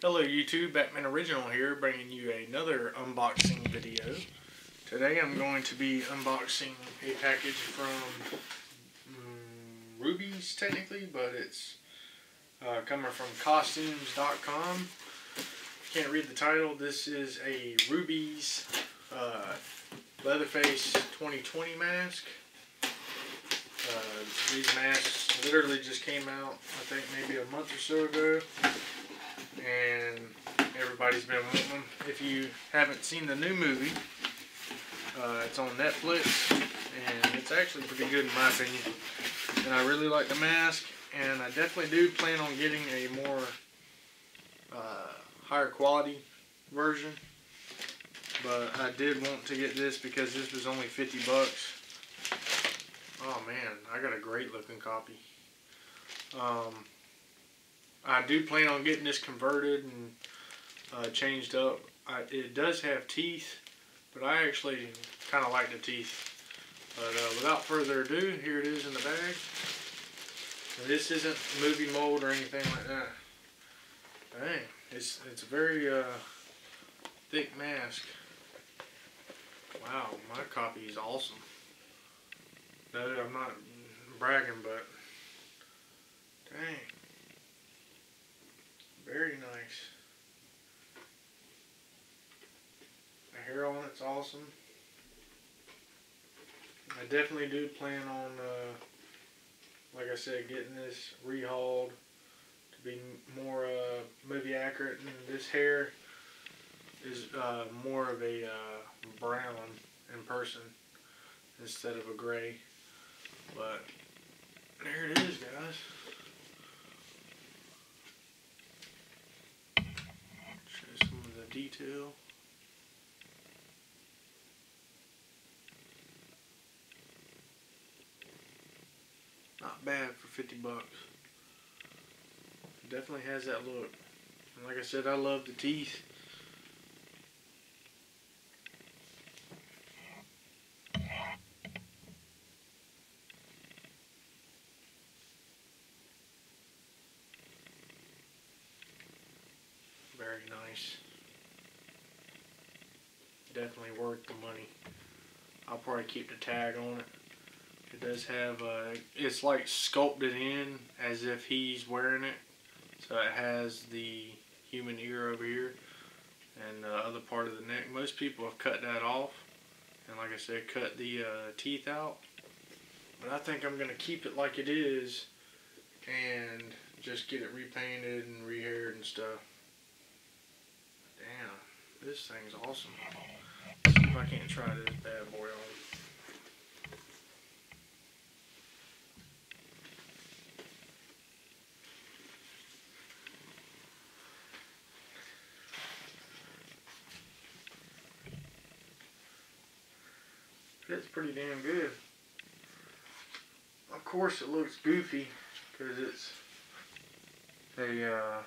Hello YouTube, Batman Original here, bringing you another unboxing video. Today I'm going to be unboxing a package from Rubie'S technically, but it's coming from costumes.com. Can't read the title. This is a Rubie'S Leatherface 2020 mask. These masks literally just came out, I think maybe a month or so ago, and everybody's been wanting them. If you haven't seen the new movie, it's on Netflix, and it's actually pretty good in my opinion. And I really like the mask, and I definitely do plan on getting a more higher quality version. But I did want to get this because this was only 50 bucks. Oh man, I got a great looking copy. I do plan on getting this converted and changed up. It does have teeth, but I actually kind of like the teeth. But without further ado, here it is in the bag. And this isn't movie mold or anything like that. Dang, it's a very thick mask. Wow, my copy is awesome. No, I'm not bragging, but dang, very nice. The hair on it's awesome. I definitely do plan on, like I said, getting this rehauled to be more movie accurate. And this hair is more of a brown in person instead of a gray. But there it is, guys. Show you some of the detail. Not bad for 50 bucks. It definitely has that look. And like I said, I love the teeth. Very nice. Definitely worth the money. I'll probably keep the tag on it. It does have, it's like sculpted in as if he's wearing it. So it has the human ear over here and the other part of the neck. Most people have cut that off. And like I said, cut the teeth out. But I think I'm going to keep it like it is and just get it repainted and rehaired and stuff. Damn, this thing's awesome. Let's see if I can't try this bad boy on. Fits pretty damn good. Of course it looks goofy because it's a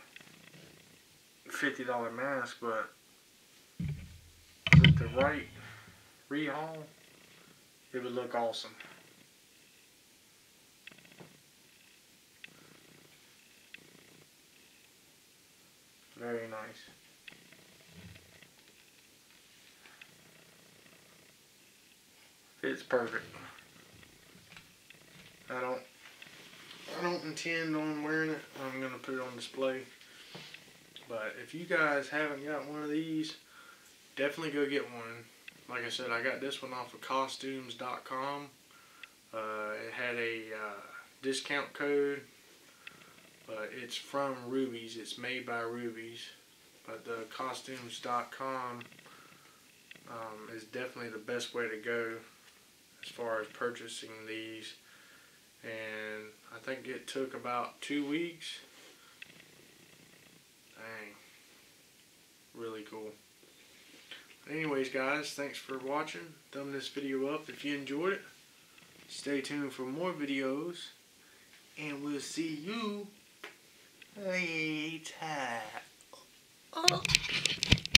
$50 mask, but with the right rehaul, it would look awesome. Very nice. It's perfect. I don't intend on wearing it. I'm gonna put it on display. But if you guys haven't got one of these, definitely go get one. Like I said, I got this one off of costumes.com. It had a discount code, but it's from Rubie'S. It's made by Rubie'S. But the costumes.com is definitely the best way to go as far as purchasing these. And I think it took about 2 weeks. Dang. Really cool. Anyways, guys, thanks for watching. Thumb this video up if you enjoyed it. Stay tuned for more videos. And we'll see you later.